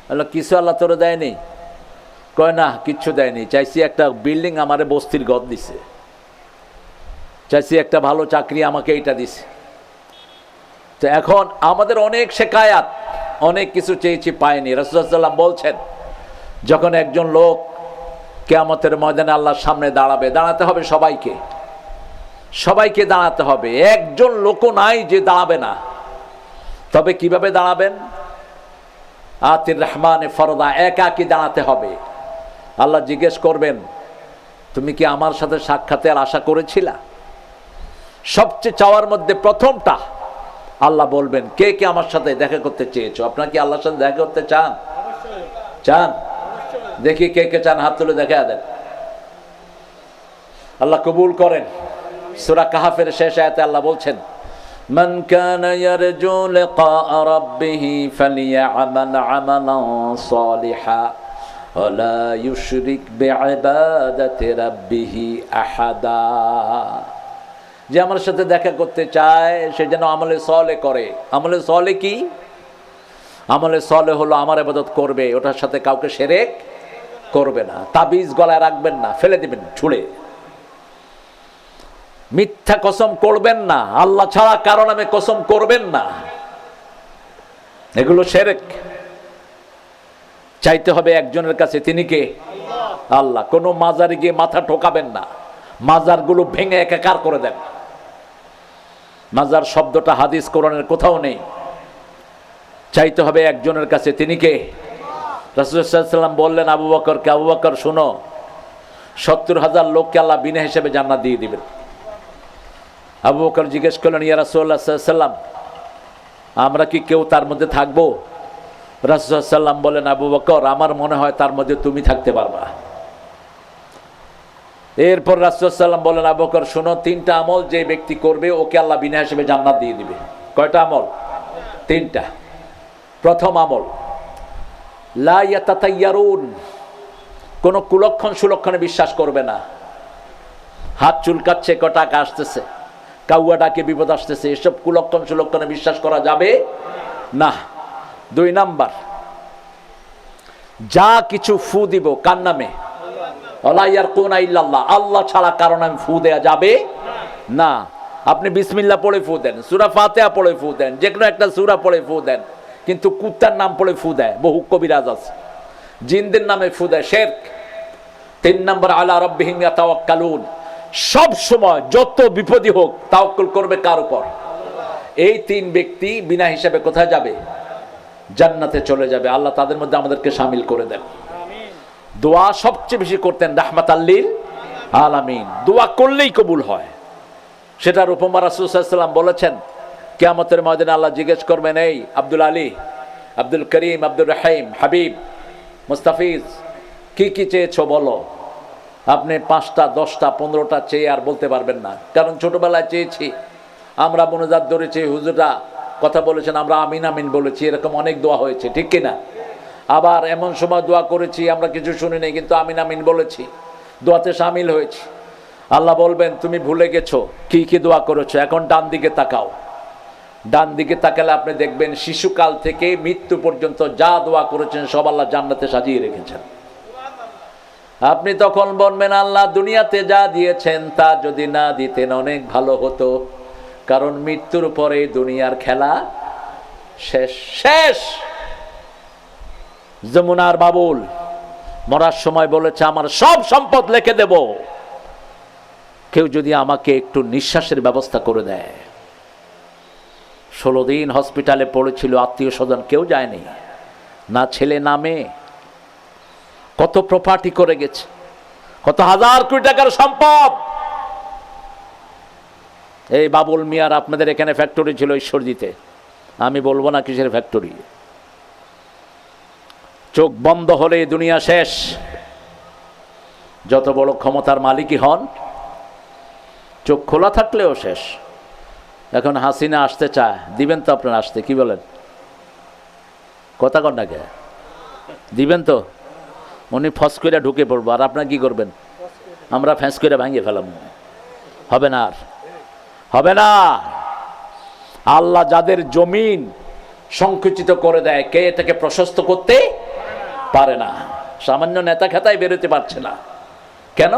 বললো কিছু আল্লাহ তোরে দেয়নি? কয় না, কিচ্ছু দেয়নি। চাইছি একটা বিল্ডিং, আমারে বস্তির ঘর দিছে। চাইছি একটা ভালো চাকরি, আমাকে এইটা দিছে। তো এখন আমাদের অনেক শেকায়াত, অনেক কিছু চেয়েছি, পাইনি। রাসূলুল্লাহ সাল্লাল্লাহু আলাইহি ওয়াসাল্লাম বলছেন, যখন একজন লোক কিয়ামতের ময়দানে আল্লাহর সামনে দাঁড়াবে, দাঁড়াতে হবে সবাইকে, সবাইকে দাঁড়াতে হবে। একজন লোকও নাই যে দাঁড়াবে না। তবে কিভাবে দাঁড়াবেন? আতির রহমানে ফরদা, একাকি দাঁড়াতে হবে। আল্লাহ জিজ্ঞেস করবেন, তুমি কি আমার সাথে সাক্ষাতের আশা করেছিলা? সবচেয়ে চাওয়ার মধ্যে প্রথমটা আল্লাহ বলবেন, কে কে আমার সাথে দেখা করতে চেয়েছো? আপনারা কি আল্লাহর সাথে দেখা করতে চান? চান? দেখি কে কে চান, হাত তুলে দেখা দেন। আল্লাহ কবুল করেন। সূরা কাহফের শেষ আয়াতে আল্লাহ বলছেন, মান কানা ইয়ারজু লিকা রাব্বিহি ফালিয়া'মাল 'আমালান সালিহা ওয়া লা ইউশরিক বিইবাদাতি রাব্বিহি আহাদা। যে আমার সাথে দেখা করতে চায় সে যেন আমলে সলে করে। আমলে সলে কি? আমলে সলে হলো আমার ইবাদত করবে, ওটার সাথে কাউকে শিরক করবে না। তাবিজ গলায় রাখবেন না, ফেলে দিবেন ছুঁড়ে। মিথ্যা কসম করবেন না, আল্লাহ ছাড়া কারো নামে কসম করবেন না, এগুলো শিরক। চাইতে হবে একজনের কাছে, তিনি কে? আল্লাহ। কোনো মাজারে গিয়ে মাথা ঠোকাবেন না, মাজারগুলো ভেঙে একাকার করে দেন। মাজার শব্দটা হাদিস কোরআনের কোথাও নেই। চাইতে হবে একজনের কাছে, তিনি কে? রাসূলুল্লাহ সাল্লাল্লাহু আলাইহি ওয়াসাল্লাম বললেন আবু বকরকে, আবু বকর শুনো, ৭০,০০০ লোককে আল্লাহ বিনা হিসেবে জান্নাত দিয়ে দিবেন। আবু বকর জিজ্ঞেস করলেন, ইয়া রাসূলুল্লাহ সাল্লাল্লাহু আলাইহি ওয়াসাল্লাম, আমরা কি কেউ তার মধ্যে থাকবো? রাসূলুল্লাহ সাল্লাল্লাহু আলাইহি ওয়াসাল্লাম বলেন, আবু বকর, আমার মনে হয় তার মধ্যে তুমি থাকতে পারবা। এরপর রাসূলুল্লাহ সাল্লাল্লাহু আলাইহি ওয়াসাল্লাম বলেন, আবু বকর শোনো, ৩টা আমল যে ব্যক্তি করবে ওকে আল্লাহ বিনা হিসেবে জান্নাত দিয়ে দিবে। কয়টা আমল? ৩টা। প্রথম আমল, লা ইয়াতাতাইয়ারুন, কোন কুলক্ষণ সুলক্ষণে বিশ্বাস করবে না। হাত চুলকাচ্ছে, টাকা আসতেছে, কাউয়া ডাকে বিপদ আসতেছে, এসব কুলক্ষণ সুলক্ষণে বিশ্বাস করা যাবে না। ২ নাম্বার, যা কিছু ফু দিব কার নামে? ওয়ালা ইয়ারকুনা ইল্লাল্লাহ, আল্লাহ ছাড়া কারো নামে ফু দেয়া যাবে না। আপনি বিসমিল্লাহ পড়ে ফু দেন, সূরা ফাতিহা পড়ে ফু দেন, যে কোনো একটা সূরা পড়ে ফু দেন, কিন্তু কুত্তার নাম পড়ে ফু দেয়, বহু কবিরাজ আছে। জিনদের নামে ফু দেয়, শিরক। ৩ নাম্বার, আলা রাব্বিহিম ইয়াতাওয়াক্কালুন, সব সময় যত বিপদই হোক তাওয়াক্কুল করবে কার উপর? এই ৩ ব্যক্তি বিনা হিসাবে কোথায় যাবে? জান্নাতে চলে যাবে। আল্লাহ তাদের মধ্যে আমাদেরকে শামিল করে দেন। দোয়া সবচেয়ে বেশি করতেন রাহমাতাল লিল আলামিন। দোয়া করলেই কবুল হয়, সেটার উপমা রাসূলুল্লাহ সাল্লাল্লাহু আলাইহি ওয়াসাল্লাম বলেছেন, কিয়ামতের ময়দানে আল্লাহ জিজ্ঞেস করবেন, এই আব্দুল আলী, আব্দুল করিম, আব্দুর রহিম, হাবিব, মুস্তাফিজ, কি কি চেয়েছো বলো? আপনি 5টা 10টা 15টা চেয়ে আর বলতে পারবেন না, কারণ ছোটবেলায় চেয়েছি, আমরা মোনাজাত ধরেছি, হুজুররা কথা বলেছেন, আমরা আমিন আমিন বলেছি, এরকম অনেক দোয়া হয়েছে, ঠিক কিনা? আবার এমন সময় দোয়া করেছি আমরা কিছু শুনি নাই, কিন্তু আমিন আমিন বলেছি, দোয়াতে শামিল হয়েছি। আল্লাহ বলবেন, তুমি ভুলে গেছো কি কি দোয়া করেছো, এখন ডান দিকে তাকাও। ডান দিকে তাকালে আপনি দেখবেন শিশুকাল থেকে মৃত্যু পর্যন্ত যা দোয়া করেছেন সব আল্লাহ জান্নাতে সাজিয়ে রেখেছেন। আপনি তখন বলবেন, আল্লাহ দুনিয়াতে যা দিয়েছেন তা যদি না দিতেন অনেক ভালো হতো, কারণ মৃত্যুর পরে দুনিয়ার খেলা শেষ। শেষ। যমুনার বাবুল মরার সময় বলেছে, আমার সব সম্পদ লিখে দেব, কেউ যদি আমাকে একটু নিঃশ্বাসের ব্যবস্থা করে দেয়। 16 দিন হসপিটালে পড়েছিল, আত্মীয় স্বজন কেউ যায়নি, না ছেলে না মেয়ে। কত প্রপার্টি করে গেছে, কত হাজার কোটি টাকার সম্পদ। এই বাবুল মিয়ার আপনাদের এখানে ফ্যাক্টরি ছিল ঈশ্বরদীতে, আমি বলবো না কিসের ফ্যাক্টরি। চোখ বন্ধ হলে দুনিয়া শেষ। যত বড় ক্ষমতার মালিকই হন, চোখ খোলা থাকলেও শেষ। এখন হাসিনা আসতে চায়, দিবেন তো আপনারা আসতে? কি বলেন? কথা কন না কে? দিবেন তো? উনি ফস করে ঢুকে পড়বো, আর আপনারা কি করবেন? আমরা ফ্যাঁস করে ভাঙিয়ে ফেলাম। হবে না, আর হবে না। আল্লাহ যাদের জমিন সংকুচিত করে দেয়, কে এটাকে প্রশস্ত করতে পারে না, সামান্য নেতা খেতায় বেরোতে পারছে না। কেন?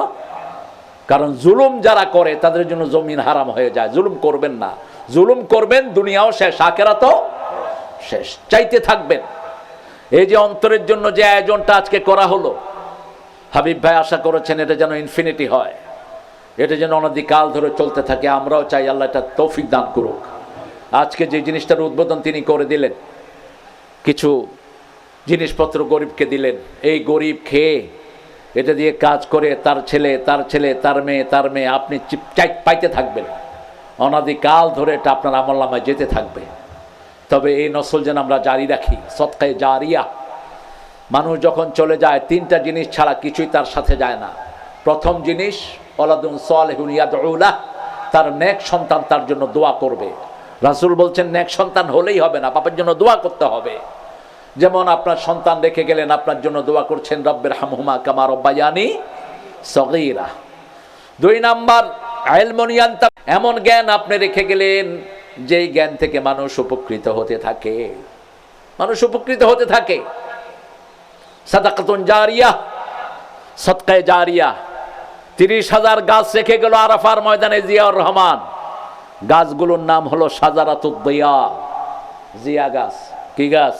কারণ জুলুম যারা করে তাদের জন্য জমিন হারাম হয়ে যায়। জুলুম করবেন না, জুলুম করবেন দুনিয়াও শেষ, আখিরাতও শেষ। চাইতে থাকবেন। এই যে অন্তরের জন্য যে আয়োজনটা আজকে করা হলো, হাবিব ভাই আশা করেছেন এটা যেন ইনফিনিটি হয়, এটা যেন অনধিকাল ধরে চলতে থাকে। আমরাও চাই আল্লাহ এটা তৌফিক দান করুক। আজকে যে জিনিসটার উদ্বোধন তিনি করে দিলেন, কিছু জিনিসপত্র গরিবকে দিলেন, এই গরিব খেয়ে এটা দিয়ে কাজ করে তার ছেলে, তার ছেলে, তার মেয়ে, তার মেয়ে, আপনি পাইতে থাকবেন অনাদিকাল ধরে। এটা আপনার আমলনামায় যেতে থাকবে। তবে এই নসল যেন আমরা জারি রাখি, সদকায়ে জারিয়া। মানুষ যখন চলে যায় তিনটা জিনিস ছাড়া কিছুই তার সাথে যায় না। প্রথম জিনিস ওয়ালাদুন সালিহুন ইয়াদউ লাহ, তার নেক সন্তান তার জন্য দোয়া করবে। রাসূল বলছেন নেক সন্তান হলেই হবে না, বাপের জন্য দোয়া করতে হবে। যেমন আপনার সন্তান রেখে গেলেন, আপনার জন্য দোয়া করছেন রব্বির হামহুমা কামা রব্বায়ানি সগীরা। দুই নাম্বার ইলমুন ইয়ান্তা, এমন জ্ঞান আপনি রেখে গেলেন যেই জ্ঞান থেকে মানুষ উপকৃত হতে থাকে, মানুষ উপকৃত হতে থাকে। সাদাকাতুন জারিয়া, সদকায়ে জারিয়া। 30,000 গাছ রেখে গেল আরাফার ময়দানে জিয়াউর রহমান। গাছগুলোর নাম হলো শাজারাতুদ দিয়া, জিয়া গাছ। কি গাছ?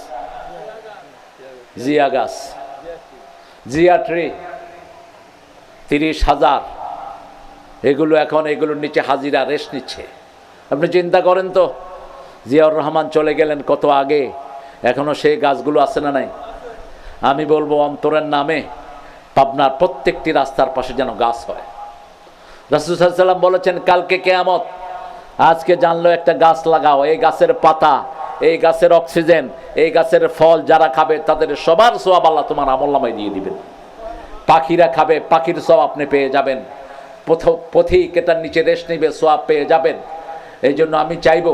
জিয়া গাছ, জিয়া ট্রি। 30,000 এগুলো এখন এগুলোর নিচে হাজিরা রেস্ট নিচ্ছে। আপনি চিন্তা করেন তো, জিয়াউর রহমান চলে গেলেন কত আগে, এখনো সেই গাছগুলো আছে না নাই? আমি বলবো অন্তরের নামে পাবনার প্রত্যেকটি রাস্তার পাশে যেন গাছ হয়। রাসূল সাল্লাল্লাহু আলাইহি ওয়াসাল্লাম বলেছেন কালকে কিয়ামত, আজকে জানলো একটা গাছ লাগাও। এই গাছের পাতা, এই গাছের অক্সিজেন, এই গাছের ফল যারা খাবে তাদের সবার সওয়াব আল্লাহ তোমার আমলনামায় দিয়ে দিবেন। পাখিরা খাবে, পাখির সওয়াব আপনি পেয়ে যাবেন। পথিক এটার নিচে রেস্ট নিবে, সওয়াব পেয়ে যাবেন। এই জন্য আমি চাইব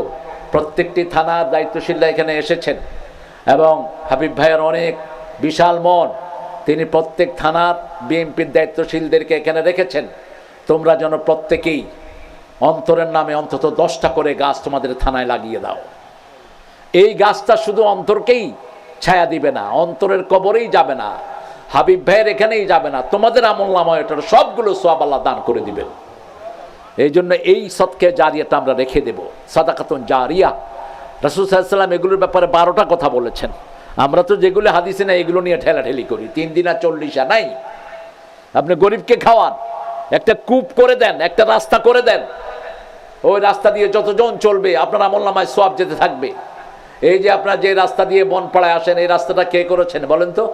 প্রত্যেকটি থানার দায়িত্বশীলরা এখানে এসেছেন এবং হাবিব ভাইয়ের অনেক বিশাল মন, তিনি প্রত্যেক থানার বিএমপির দায়িত্বশীলদেরকে এখানে রেখেছেন। তোমরা যেন প্রত্যেকেই অন্তরের নামে অন্তত 10টা করে গাছ তোমাদের থানায় লাগিয়ে দাও। এই গাছটা শুধু অন্তরকেই ছায়া দিবে না, অন্তরের কবরেই যাবে না, হাবিব ভাইয়ের এখানেই যাবে না, তোমাদের আমলনামায় এটার সবগুলো সওয়াব আল্লাহ দান করে দিবেন। এই জন্য এই সদকায়ে জারিয়াটা আমরা রেখে দেব, সাদাকাতুন জারিয়া। রাসূল সাল্লাল্লাহু আলাইহি ওয়াসাল্লাম এগুলোর ব্যাপারে 12টা কথা বলেছেন। আমরা তো যেগুলো হাদিসে না এগুলো নিয়ে ঠেলাঠেলি করি। 3 দিনা 40 নাই। আপনি গরিবকে খাওয়ান, একটা কূপ করে দেন, একটা রাস্তা করে দেন, ওই রাস্তা দিয়ে যতজন চলবে আপনার আমলনামায় সওয়াব যেতে থাকবে। এই যে আপনার যে রাস্তা দিয়ে বনপাড়ায় আসেন, এই রাস্তাটা কে করেছেন বলেন তো?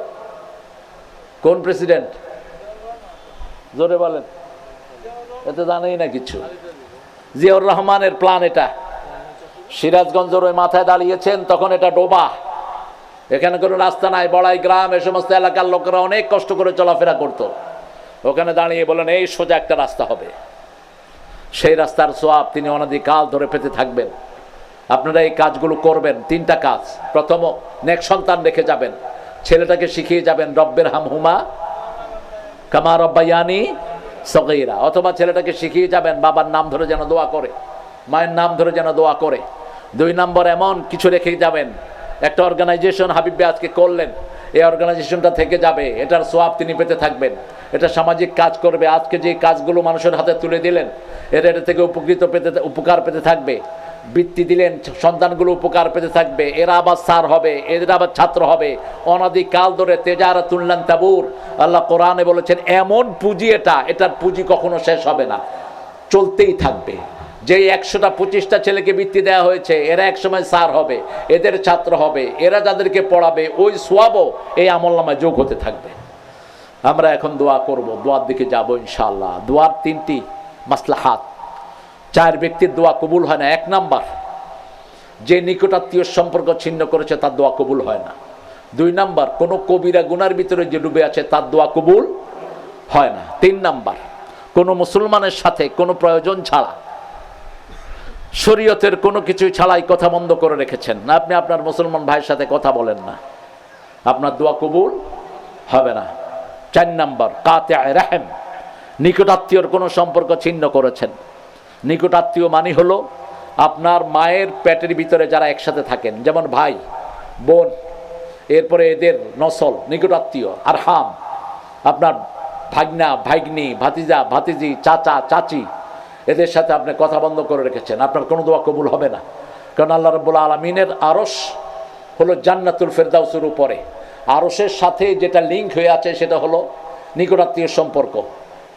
কোন প্রেসিডেন্ট? জোরে বলেন, এত জানেই না কিছু। জিয়াউর রহমানের প্ল্যান এটা। সিরাজগঞ্জের ওই মাথায় দাঁড়িয়েছেন, তখন এটা ডোবা, এখানে কোনো রাস্তা নাই। বড়াই গ্রাম, এ সমস্ত এলাকার লোকেরা অনেক কষ্ট করে চলাফেরা করতো। ওখানে দাঁড়িয়ে বলেন এই সোজা একটা রাস্তা হবে। সেই রাস্তার সওয়াব তিনি অনাদিকাল ধরে পেতে থাকবেন। আপনারা এই কাজগুলো করবেন। 3টা কাজ। প্রথম, নেক সন্তান রেখে যাবেন, ছেলেটাকে শিখিয়ে যাবেন রব্বির হামহুমা কামা রব্বায়ানি সগীরা, অথবা ছেলেটাকে শিখিয়ে যাবেন বাবার নাম ধরে যেন দোয়া করে, মায়ের নাম ধরে যেন দোয়া করে। 2 নম্বর, এমন কিছু রেখে যাবেন, একটা অর্গানাইজেশন হাবিব ভাই আজকে করলেন, এই অর্গানাইজেশনটা থেকে যাবে, এটার সওয়াব তিনি পেতে থাকবেন। এটা সামাজিক কাজ করবে। আজকে যে কাজগুলো মানুষের হাতে তুলে দিলেন, এটা থেকে উপকার পেতে থাকবে। বৃত্তি দিলেন, সন্তানগুলো উপকার পেতে থাকবে, এরা আবার স্যার হবে, এরা আবার ছাত্র হবে, অনাদিকাল ধরে তেজারাতুন লান তাবুর। আল্লাহ কোরআনে বলেছেন এমন পুঁজি এটা, এটার পুঁজি কখনো শেষ হবে না, চলতেই থাকবে। যে 100টা 25টা ছেলেকে বৃত্তি দেওয়া হয়েছে, এরা একসময় স্যার হবে, এদের ছাত্র হবে, এরা যাদেরকে পড়াবে ওই সওয়াবও এই আমলনামায় যোগ হতে থাকবে। আমরা এখন দোয়া করব, দোয়ার দিকে যাব ইনশাআল্লাহ। দোয়ার 3টি মাসলাহাত। 4 ব্যক্তির দোয়া কবুল হয় না। 1 নাম্বার, যে নিকটাত্মীয় সম্পর্ক ছিন্ন করেছে তার দোয়া কবুল হয় না। 2 নাম্বার, কোনো কবিরা গুনার ভিতরে যে ডুবে আছে তার দোয়া কবুল হয় না। 3 নাম্বার, কোনো মুসলমানের সাথে কোনো প্রয়োজন ছাড়া, শরীয়তের কোনো কিছু ছাড়াই কথা বন্ধ করে রেখেছেন, আপনি আপনার মুসলমান ভাইয়ের সাথে কথা বলেন না, আপনার দোয়া কবুল হবে না। 4 নাম্বার, কাতিআ রাহিম, নিকটাত্মীয়র কোনো সম্পর্ক ছিন্ন করেছেন। নিকটাত্মীয় মানে হলো আপনার মায়ের পেটের ভিতরে যারা একসাথে থাকেন, যেমন ভাই বোন, এরপরে এদের নসল, নিকটাত্মীয়, আরহাম, আপনার ভাগনা, ভাগ্নি, ভাতিজা, ভাতিজি, চাচা, চাচি, এদের সাথে আপনি কথা বন্ধ করে রেখেছেন। আপনার কোনো দোয়া কবুল হবে না, কারণ আল্লাহ রাব্বুল আলামিনের আরশ হলো জান্নাতুল ফেরদাউসের উপরে। আরশের সাথে যেটা লিঙ্ক হয়ে আছে সেটা হলো নিকটাত্মীয় সম্পর্ক,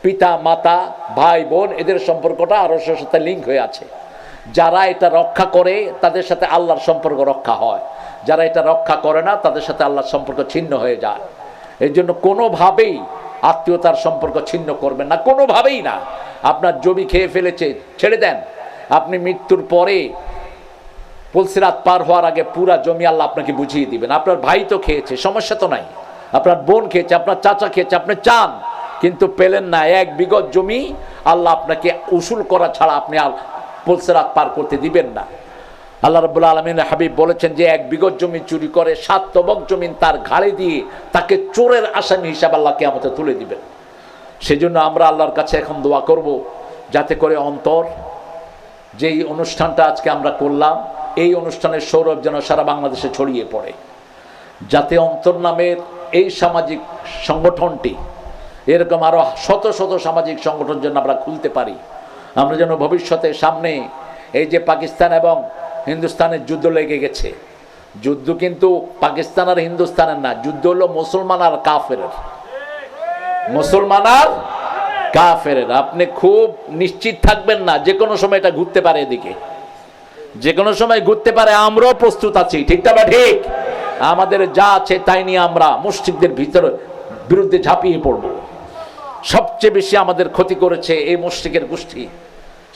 পিতা মাতা ভাই বোন, এদের সম্পর্কটা আরশের সাথে লিঙ্ক হয়ে আছে। যারা এটা রক্ষা করে তাদের সাথে আল্লাহর সম্পর্ক রক্ষা হয়, যারা এটা রক্ষা করে না তাদের সাথে আল্লাহর সম্পর্ক ছিন্ন হয়ে যায়। এই জন্য কোনোভাবেই আত্মীয়তার সম্পর্ক ছিন্ন করবেন না, কোনোভাবেই না। আপনার জমি খেয়ে ফেলেছে, ছেড়ে দেন। আপনি মৃত্যুর পরে পুলসিরাত পার হওয়ার আগে পুরা জমি আল্লাহ আপনাকে বুঝিয়ে দিবেন। আপনার ভাই তো খেয়েছে, সমস্যা তো নাই, আপনার বোন খেয়েছে, আপনার চাচা খেয়েছে, আপনি চান কিন্তু পেলেন না। 1 বিঘত জমি আল্লাহ আপনাকে উসুল করা ছাড়া আপনি পুলসিরাত পার করতে দিবেন না। আল্লাহ রাব্বুল আলামিনের হাবিব বলেছেন যে 1 বিঘত জমি চুরি করে 7 তবক জমিন তার ঘাড়ে দিয়ে তাকে চোরের আসামি হিসাবে আল্লাহ কিয়ামতে তুলে দিবেন। সেজন্য আমরা আল্লাহর কাছে এখন দোয়া করব, যাতে করে অন্তর, যেই অনুষ্ঠানটা আজকে আমরা করলাম, এই অনুষ্ঠানের সৌরভ যেন সারা বাংলাদেশে ছড়িয়ে পড়ে, যাতে অন্তর নামের এই সামাজিক সংগঠনটি, এরকম আরো শত শত সামাজিক সংগঠন যেন আমরা খুলতে পারি। আমরা যেন ভবিষ্যতে সামনে এই যে পাকিস্তান এবং হিন্দুস্তানের যুদ্ধ লেগে গেছে, যুদ্ধ কিন্তু পাকিস্তান আর হিন্দুস্তানের না, যুদ্ধ হলো মুসলমান আর কাফের, মুসলমান আর কাফের। আপনি খুব নিশ্চিত থাকবেন না, যে কোনো সময় এটা ঘুরতে পারে, এদিকে যে কোনো সময় ঘুরতে পারে। আমরাও প্রস্তুত আছি, ঠিক না ঠিক? আমাদের যা আছে তাই নিয়ে আমরা মুশরিকদের বিরুদ্ধে ঝাঁপিয়ে পড়ব। সবচেয়ে বেশি আমাদের ক্ষতি করেছে এই মুশরিকের গোষ্ঠী।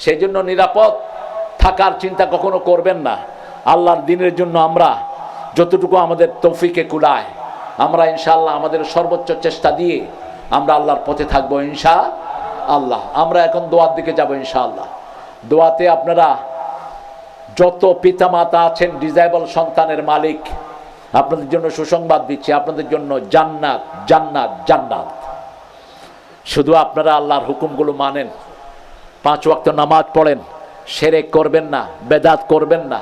সেই জন্য নিরাপদ থাকার চিন্তা কখনো করবেন না। আল্লাহর দ্বীনের জন্য আমরা যতটুকু আমাদের তৌফিকে কুলায়, আমরা ইনশাআল্লাহ আমাদের সর্বোচ্চ চেষ্টা দিয়ে আমরা আল্লাহর পথে থাকবো ইনশাআল্লাহ। আমরা এখন দোয়ার দিকে যাব ইনশাআল্লাহ। দোয়াতে আপনারা যত পিতামাতা আছেন, ডিজাইবল সন্তানের মালিক, আপনাদের জন্য সুসংবাদ দিচ্ছি, আপনাদের জন্য জান্নাত, জান্নাত, জান্নাত। শুধু আপনারা আল্লাহর হুকুমগুলো মানেন, 5 ওয়াক্ত নামাজ পড়েন, শিরক করবেন না, বেদাত করবেন না,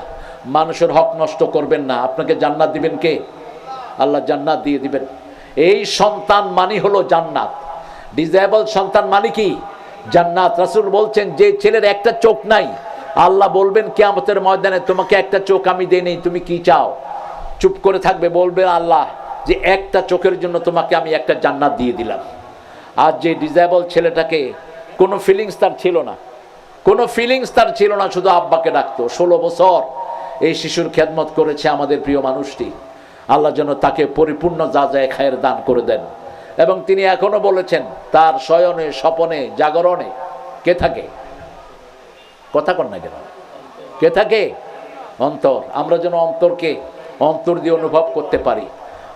মানুষের হক নষ্ট করবেন না, আপনাকে জান্নাত দিবেন কে? আল্লাহ জান্নাত দিয়ে দিবেন। এই সন্তান মানি হলো জান্নাত। ডিজেবল সন্তান মানে কি? জান্নাত। রাসূল বলছেন যে ছেলের একটা চোখ নাই, আল্লাহ বলবেন কিয়ামতের ময়দানে, তোমাকে একটা চোখ আমি দেই নাই, তুমি কি চাও? চুপ করে থাকবে, বলবে আল্লাহ যে একটা চোখের জন্য তোমাকে আমি একটা জান্নাত দিয়ে দিলাম। আর যে ডিজেবল ছেলেটাকে কোনো ফিলিংস তার ছিল না, কোনো ফিলিংস তার ছিল না, শুধু আব্বাকে ডাকতো। 16 বছর এই শিশুর খেদমত করেছে আমাদের প্রিয় মানুষটি। আল্লাহ যেন তাকে পরিপূর্ণ যাজায়ে খায়ের দান করে দেন। এবং তিনি এখনো বলেছেন, তার শয়নে, স্বপনে, জাগরণে কে থাকে? কথা কন না কেন? কে থাকে? অন্তর। আমরা যেন অন্তরকে অন্তর দিয়ে অনুভব করতে পারি,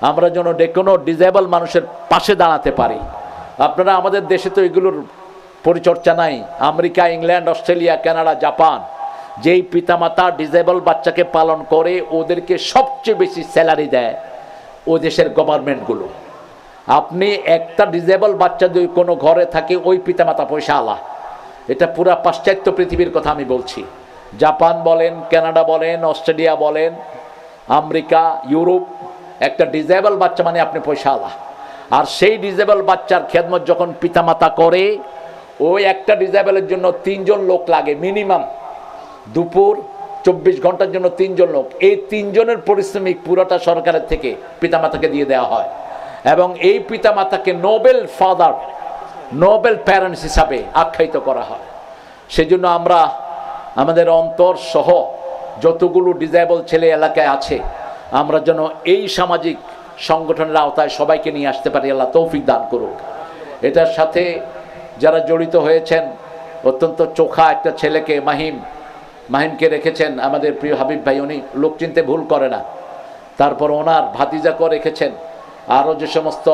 আমরা যেন কোনো ডিজেবল মানুষের পাশে দাঁড়াতে পারি। আপনারা আমাদের দেশে তো এগুলোর পরিচর্চা নাই। America, England, Australia, Canada, Japan, যেই পিতামাতা ডিজেবল বাচ্চাকে পালন করে, ওদেরকে সবচেয়ে বেশি স্যালারি দেয় ও দেশের গভর্নমেন্টগুলো। আপনি একটা ডিজেবল বাচ্চা যদি কোনো ঘরে থাকে, ওই পিতামাতা পয়সা আলা। এটা পুরা পাশ্চাত্য পৃথিবীর কথা আমি বলছি। জাপান বলেন, কানাডা বলেন, অস্ট্রেলিয়া বলেন, আমেরিকা, ইউরোপ, একটা ডিজেবল বাচ্চা মানে আপনি পয়সা আলা। আর সেই ডিজেবল বাচ্চার খেদমত যখন পিতামাতা করে, ওই একটা ডিজেবলের জন্য 3 জন লোক লাগে মিনিমাম। দুপুর 24 ঘন্টার জন্য 3 জন লোক। এই 3 জনের পরিশ্রমিক পুরোটা সরকারের থেকে পিতামাতাকে দিয়ে দেওয়া হয়। এবং এই পিতামাতাকে নোবেল ফাদার, নোবেল প্যারেন্টস হিসাবে আখ্যায়িত করা হয়। সেজন্য আমরা আমাদের অন্তর সহ যতগুলো ডিজেবল ছেলে এলাকায় আছে, আমরা যেন এই সামাজিক সংগঠনের আওতায় সবাইকে নিয়ে আসতে পারি। আল্লাহ তৌফিক দান করুক। এটার সাথে যারা জড়িত হয়েছেন, অত্যন্ত চোখা একটা ছেলেকে, মাহিমকে রেখেছেন আমাদের প্রিয় হাবিব ভাই। উনি লোক চিনতে ভুল করে না। তারপর ওনার ভাতিজাকেও রেখেছেন। আরও যে সমস্ত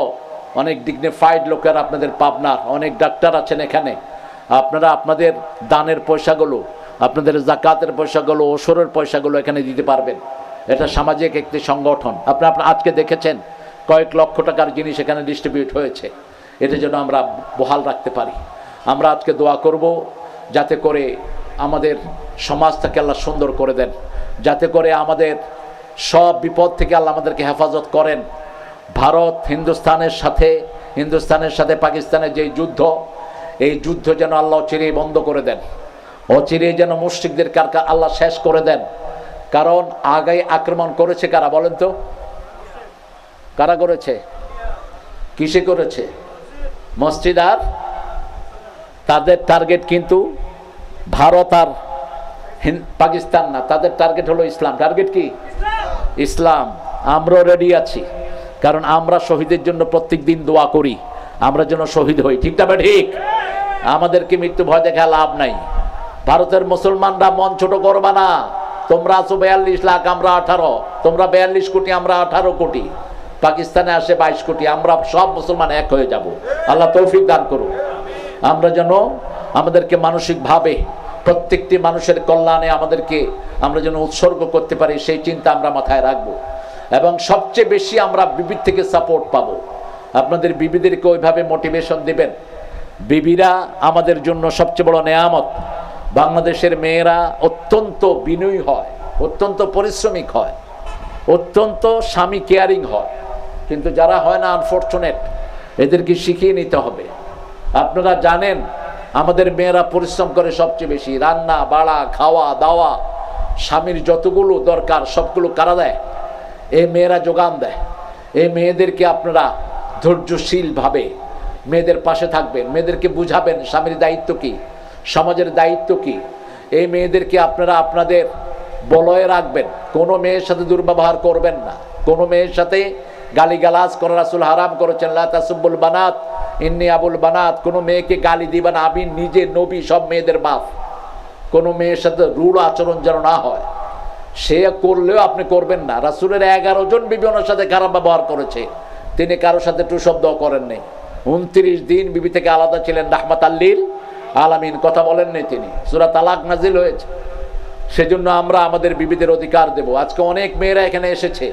অনেক ডিগনিফাইড লোকের আপনাদের পাবনার অনেক ডাক্তার আছেন এখানে, আপনারা আপনাদের দানের পয়সাগুলো, আপনাদের জাকাতের পয়সাগুলো, ওসরের পয়সাগুলো এখানে দিতে পারবেন। এটা সামাজিক একটি সংগঠন। আপনারা আজকে দেখেছেন কয়েক লক্ষ টাকার জিনিস এখানে ডিস্ট্রিবিউট হয়েছে। এটা যেন আমরা বহাল রাখতে পারি। আমরা আজকে দোয়া করব যাতে করে আমাদের সমাজটাকে আল্লাহ সুন্দর করে দেন, যাতে করে আমাদের সব বিপদ থেকে আল্লাহ আমাদেরকে হেফাজত করেন। ভারত হিন্দুস্তানের সাথে পাকিস্তানের যে যুদ্ধ, এই যুদ্ধ যেন আল্লাহ অচিরেই বন্ধ করে দেন, অচিরেই যেন মুশরিকদের আল্লাহ শেষ করে দেন। কারণ আগে আক্রমণ করেছে কারা বলেন তো? কারা করেছে? কিসে করেছে? মসজিদ। আর তাদের টার্গেট কিন্তু ভারত আর পাকিস্তান না, তাদের টার্গেট হলো ইসলাম। টার্গেট কি? ইসলাম। আমরাও রেডি আছি, কারণ আমরা শহীদের জন্য প্রত্যেক দিন দোয়া করি, আমরা যেন শহীদ হই। ঠিক না ঠিক? আমাদেরকে মৃত্যু ভয় দেখা লাভ নাই। ভারতের মুসলমানরা মন ছোট করবা না। তোমরা আছো 42 লাখ, আমরা 18। তোমরা 42 কোটি, আমরা 18 কোটি। পাকিস্তানে আসে 22 কোটি। আমরা সব মুসলমান এক হয়ে যাব। আল্লাহ তৌফিক দান করুন। আমরা যেন আমাদেরকে মানসিকভাবে প্রত্যেকটি মানুষের কল্যাণে আমরা যেন উৎসর্গ করতে পারি, সেই চিন্তা আমরা মাথায় রাখবো। এবং সবচেয়ে বেশি আমরা বিবির থেকে সাপোর্ট পাবো। আপনাদের বিবিদেরকে ওইভাবে মোটিভেশন দিবেন। বিবিরা আমাদের জন্য সবচেয়ে বড় নেয়ামত। বাংলাদেশের মেয়েরা অত্যন্ত বিনয়ী হয়, অত্যন্ত পরিশ্রমিক হয়, অত্যন্ত স্বামী কেয়ারিং হয়। কিন্তু যারা হয় না, আনফরচুনেট, এদেরকে শিখিয়ে নিতে হবে। আপনারা জানেন আমাদের মেয়েরা পরিশ্রম করে সবচেয়ে বেশি। রান্না বাড়া, খাওয়া দাওয়া, স্বামীর যতগুলো দরকার সবগুলো কারা দেয়? এই মেয়েরা যোগান দেয়। এই মেয়েদেরকে আপনারা ধৈর্যশীলভাবে মেয়েদের পাশে থাকবেন, মেয়েদেরকে বুঝাবেন স্বামীর দায়িত্ব কি, সমাজের দায়িত্ব কি। এই মেয়েদেরকে আপনারা আপনাদের বলয়ে রাখবেন। কোনো মেয়ের সাথে দুর্ব্যবহার করবেন না, কোনো মেয়ের সাথে গালিগালাজ করা রাসূল হারাম করেছেন। লা তাসুব্বুল বানাত ইন্নী আবুল বানাত। কোনো মেয়েকে গালি দিবেন, আমি নিজে নবী, সব মেয়েদের বাপ। কোনো মেয়ের সাথে রূঢ় আচরণ যেন না হয়, সে করলেও আপনি করবেন না। রাসূলের 11 জন বিবি ওনার সাথে খারাপ ব্যবহার করেছে, তিনি কারোর সাথে টু শব্দ করেন নাই। 29 দিন বিবি থেকে আলাদা ছিলেন, রাহমাতাল লিল আলামিন, কথা বলেন নাই তিনি। সূরা তালাক নাজিল হয়েছে। সেজন্য আমরা আমাদের বিবিদের অধিকার দেব। আজকে অনেক মেয়েরা এখানে এসেছে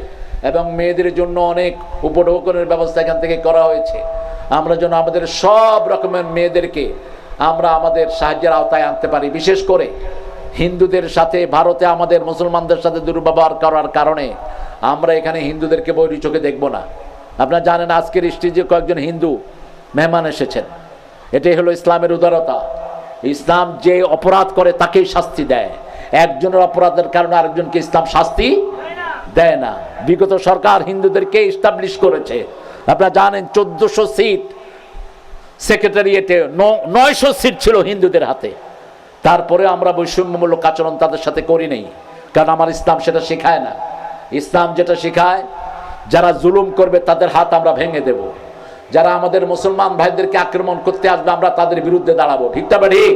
এবং মেয়েদের জন্য অনেক উপঢৌকনের ব্যবস্থা এখান থেকে করা হয়েছে। আমরা যেন আমাদের সব রকমের মেয়েদেরকে আমরা আমাদের সাহায্যের আওতায় আনতে পারি। বিশেষ করে হিন্দুদের সাথে ভারতে আমাদের মুসলমানদের সাথে দুর্ব্যবহার করার কারণে আমরা এখানে হিন্দুদেরকে বৈরী চোখে দেখব না। আপনারা জানেন আজকের স্টেজে কয়েকজন হিন্দু মেহমান এসেছেন। এটাই হলো ইসলামের উদারতা। ইসলাম যে অপরাধ করে তাকেই শাস্তি দেয়। একজনের অপরাধের কারণে আরেকজনকে ইসলাম শাস্তি দেয় না। বিগত সরকার হিন্দুদেরকে এস্টাবলিশ করেছে। আপনারা জানেন 1400 সিট সেক্রেটারিয়েটে, 900 সিট ছিল হিন্দুদের হাতে। তারপরে আমরা বৈষম্যমূলক আচরণ তাদের সাথে করি নাই, কারণ আমার ইসলাম সেটা শেখায় না। ইসলাম যেটা শেখায়, যারা জুলুম করবে তাদের হাত আমরা ভেঙে দেব। যারা আমাদের মুসলমান ভাইদেরকে আক্রমণ করতে আসবে আমরা তাদের বিরুদ্ধে দাঁড়াবো। ঠিক না ঠিক?